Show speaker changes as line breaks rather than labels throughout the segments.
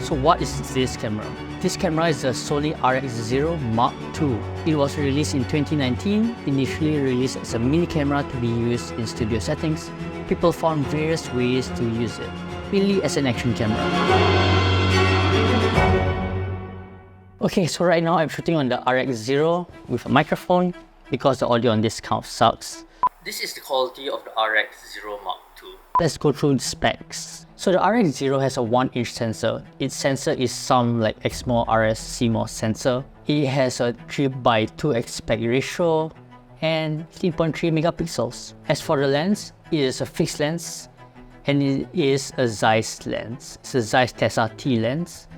So what is this camera? This camera is the Sony RX0 Mark II. It was released in 2019, initially released as a mini camera to be used in studio settings. People found various ways to use it, mainly as an action camera. Okay, so right now I'm shooting on the RX0 with a microphone because the audio on this kind of sucks. This is the quality of the RX0 Mark II. Let's go through the specs. So the RX0 has a 1-inch sensor. Its sensor is some like Exmor RS CMOS sensor. It has a 3:2 aspect ratio and 15.3 megapixels. As for the lens, it is a fixed lens and it is a Zeiss lens. It's a Zeiss Tessa T lens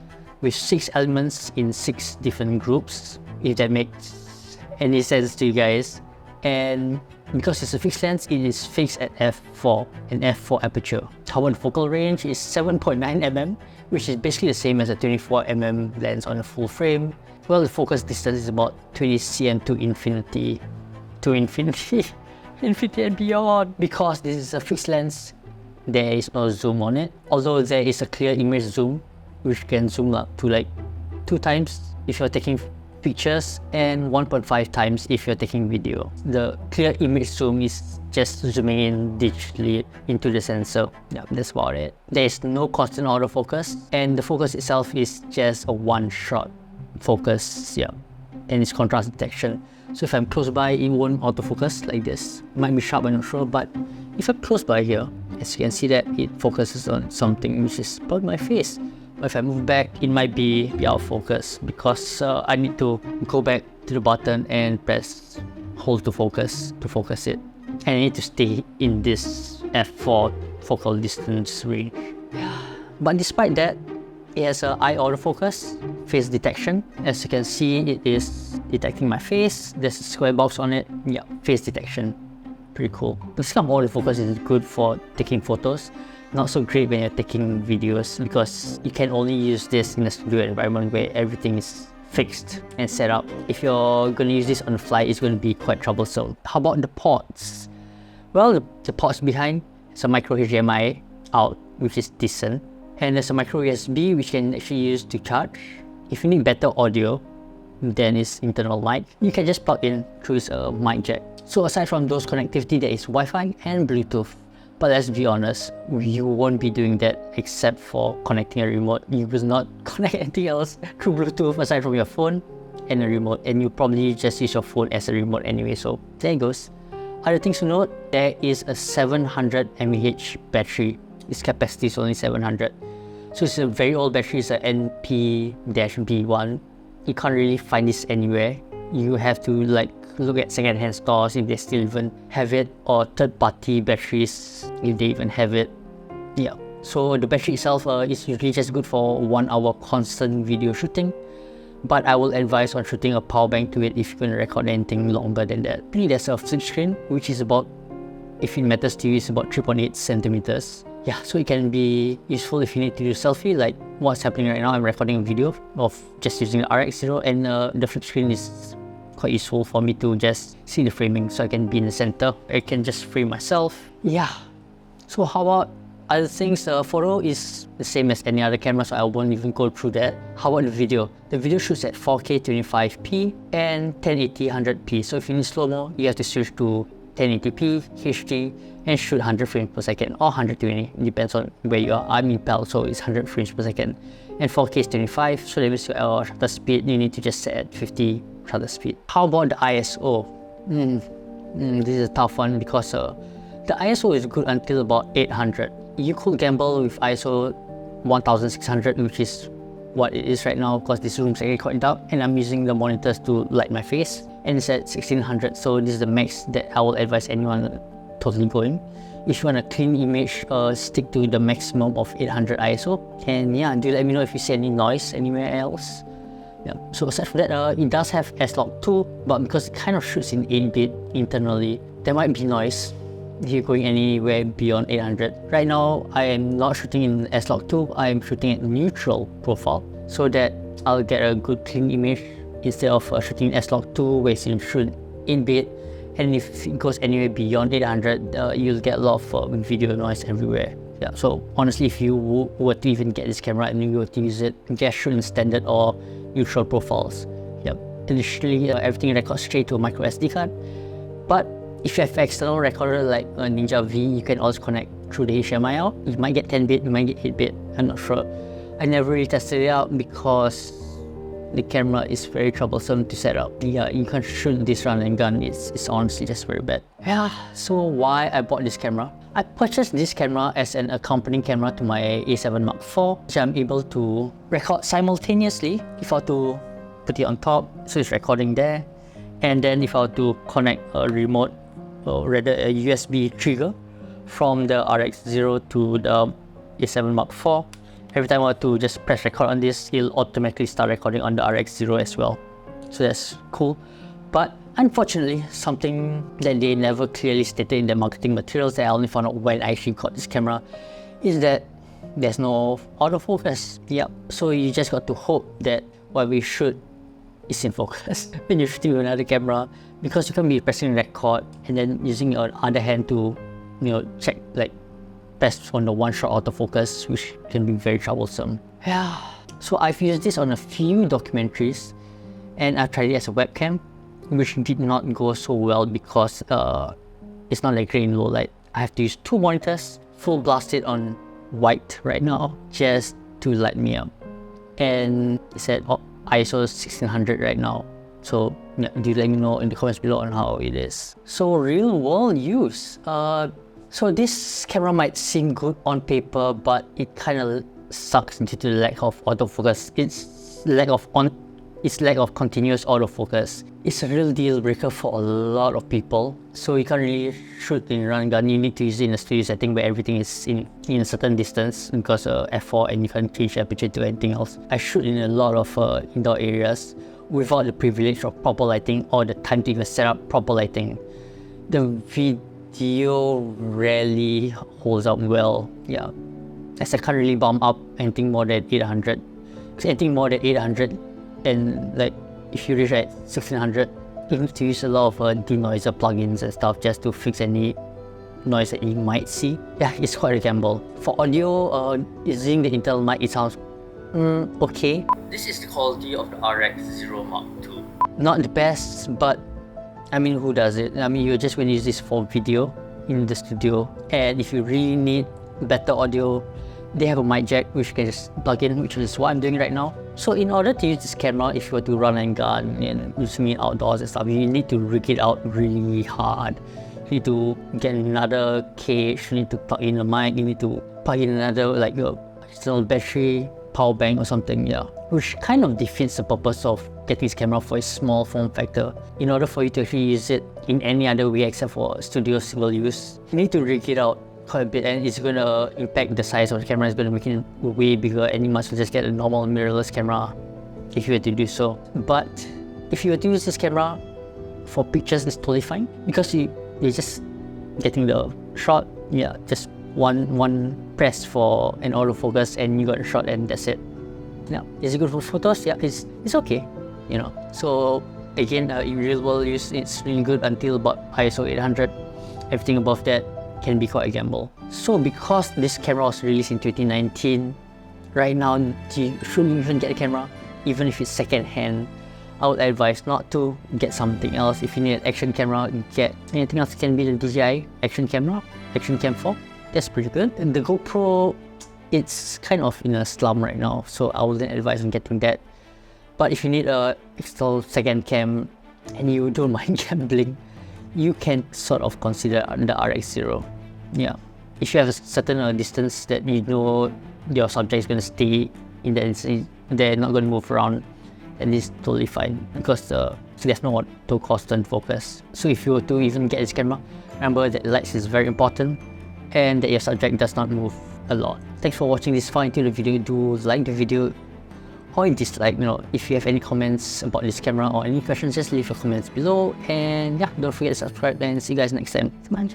with 6 elements in 6 different groups, if that makes any sense to you guys. And because it's a fixed lens, it is fixed at f4 and f4 aperture. However, the focal range is 7.9 mm, which is basically the same as a 24 mm lens on a full frame. Well, the focus distance is about 20 cm to infinity. Infinity and beyond. Because this is a fixed lens, there is no zoom on it. Although there is a clear image zoom, which can zoom up to like 2 times if you're taking pictures and 1.5 times if you're taking video. The clear image zoom is just zooming in digitally into the sensor. Yeah, that's about it. There is no constant autofocus, and the focus itself is just a one-shot focus. Yeah, and it's contrast detection. So if I'm close by, it won't autofocus like this. Might be sharp, I'm not sure, but if I'm close by here, as you can see that it focuses on something which is about my face. But if I move back, it might be out of focus because I need to go back to the button and press hold to focus it. And I need to stay in this f4 focal distance range. But despite that, it has an eye autofocus, face detection. As you can see, it is detecting my face. There's a square box on it. Yeah, face detection. Pretty cool. This kind of autofocus is good for taking photos. Not so great when you're taking videos because you can only use this in a studio environment where everything is fixed and set up. If you're going to use this on the fly, it's going to be quite troublesome. How about the ports? Well, the ports behind, it's a micro HDMI out, which is decent. And there's a micro USB which you can actually use to charge. If you need better audio, then it's internal mic. You can just plug in through a mic jack. So aside from those connectivity, there is Wi-Fi and Bluetooth. But let's be honest, you won't be doing that except for connecting a remote. You will not connect anything else through Bluetooth aside from your phone and a remote. And you probably just use your phone as a remote anyway, so there it goes. Other things to note, there is a 700 mAh battery. Its capacity is only 700. So it's a very old battery, it's a NP-B1. You can't really find this anywhere. You have to like look at second-hand stores if they still even have it, or third-party batteries if they even have it. Yeah, so the battery itself is usually just good for 1 hour constant video shooting, but I will advise on shooting a power bank to it if you're going to record anything longer than that. There's a flip screen, which is about, if it matters to you, it's about 3.8 centimeters. Yeah, so it can be useful if you need to do selfie, like what's happening right now. I'm recording a video of just using the RX0, and the flip screen is quite useful for me to just see the framing so I can be in the center. I can just frame myself. Yeah. So how about other things? The photo is the same as any other camera, so I won't even go through that. How about the video? The video shoots at 4K 25p and 1080 100p. So if you need slow-mo, you have to switch to 1080p, HD, and shoot 100 frames per second or 120. It depends on where you are. I'm in PAL, so it's 100 frames per second. And 4K is 25, so that means your shutter speed, you need to just set at 50 shutter speed. How about the ISO? This is a tough one because the ISO is good until about 800. You could gamble with ISO 1600, which is what it is right now because this room is actually quite dark and I'm using the monitors to light my face, and it's at 1600, so this is the max that I will advise anyone totally going. If you want a clean image, stick to the maximum of 800 ISO. And yeah, do let me know if you see any noise anywhere else. Yeah. So aside from that, it does have S-Log 2, but because it kind of shoots in 8-bit internally, there might be noise if you're going anywhere beyond 800. Right now, I am not shooting in S-Log 2, I am shooting at neutral profile so that I'll get a good clean image instead of shooting in S-Log 2 where you shoot in bit. And if it goes anywhere beyond 800, you'll get a lot of video noise everywhere. Yeah, so honestly, if you were to even get this camera and you were to use it, just shoot in standard or neutral profiles. Yeah, initially everything records straight to a micro SD card. But if you have external recorder like a Ninja V, you can also connect through the HDMI out. You might get 10-bit, you might get 8-bit, I'm not sure. I never really tested it out because the camera is very troublesome to set up. Yeah, you can't shoot this run and gun, it's honestly just very bad. Yeah, so why I bought this camera? I purchased this camera as an accompanying camera to my A7 Mark IV, which I'm able to record simultaneously if I were to put it on top, so it's recording there. And then if I were to connect a remote, or rather a USB trigger from the RX0 to the A7 Mark IV, every time I were to just press record on this, it'll automatically start recording on the RX0 as well. So that's cool. But unfortunately, something that they never clearly stated in the marketing materials that I only found out when I actually got this camera is that there's no autofocus. Yep. So you just got to hope that what we shoot is in focus when you're shooting with another camera, because you can be pressing record and then using your other hand to, check, like, press on the one-shot autofocus, which can be very troublesome. Yeah. So I've used this on a few documentaries, and I've tried it as a webcam, which did not go so well because it's not like great in low light. I have to use 2 monitors, full blasted on white right now, just to light me up. And it's at ISO 1600 right now. So yeah, do let me know in the comments below on how it is. So real world use. So this camera might seem good on paper, but it kind of sucks due to the lack of autofocus. Its lack of continuous autofocus. It's a real deal breaker for a lot of people. So you can't really shoot in run gun. You need to use it in a studio setting where everything is in a certain distance because f4 and you can't change the aperture to anything else. I shoot in a lot of indoor areas without the privilege of proper lighting or the time to even set up proper lighting. The video rarely holds up well. Yeah, as I can't really bump up anything more than 800. Because anything more than 800, and like if you reach at 1600, you need to use a lot of denoiser plugins and stuff just to fix any noise that you might see. Yeah, it's quite a gamble. For audio, using the Intel mic, it sounds okay. This is the quality of the RX0 Mark II. Not the best, but I mean, who does it? I mean, you're just going to use this for video in the studio. And if you really need better audio, they have a mic jack which you can just plug in, which is what I'm doing right now. So in order to use this camera, if you were to run and gun and use me outdoors and stuff, you need to rig it out really hard. You need to get another cage, you need to plug in a mic, you need to plug in another like your external battery, power bank or something, yeah. Which kind of defeats the purpose of getting this camera for a small form factor. In order for you to actually use it in any other way except for studio single use, you need to rig it out quite a bit, and it's going to impact the size of the camera. It's going to make it way bigger, and you must just get a normal mirrorless camera if you were to do so. But if you were to use this camera for pictures, it's totally fine because you're just getting the shot. Yeah, just one press for an autofocus and you got a shot and that's it. Yeah, is it good for photos? Yeah, it's okay, So again, in real world use, it's really good until about ISO 800. Everything above that can be quite a gamble. So because this camera was released in 2019, right now you shouldn't even get a camera, even if it's second hand. I would advise not to get something else. If you need an action camera, get anything else. It can be the DJI action camera, Action Cam 4. That's pretty good. And the GoPro, it's kind of in a slum right now, so I wouldn't advise on getting that. But if you need a external second cam and you don't mind gambling, you can sort of consider the RX0. Yeah, if you have a certain distance that you know your subject is going to stay in the they're not going to move around, then it's totally fine because so there's no auto constant focus. So if you were to even get this camera, remember that lights is very important and that your subject does not move a lot. Thanks for watching this far into the video. Do like the video or dislike. If you have any comments about this camera or any questions, just leave your comments below. And yeah, don't forget to subscribe and see you guys next time. Bye.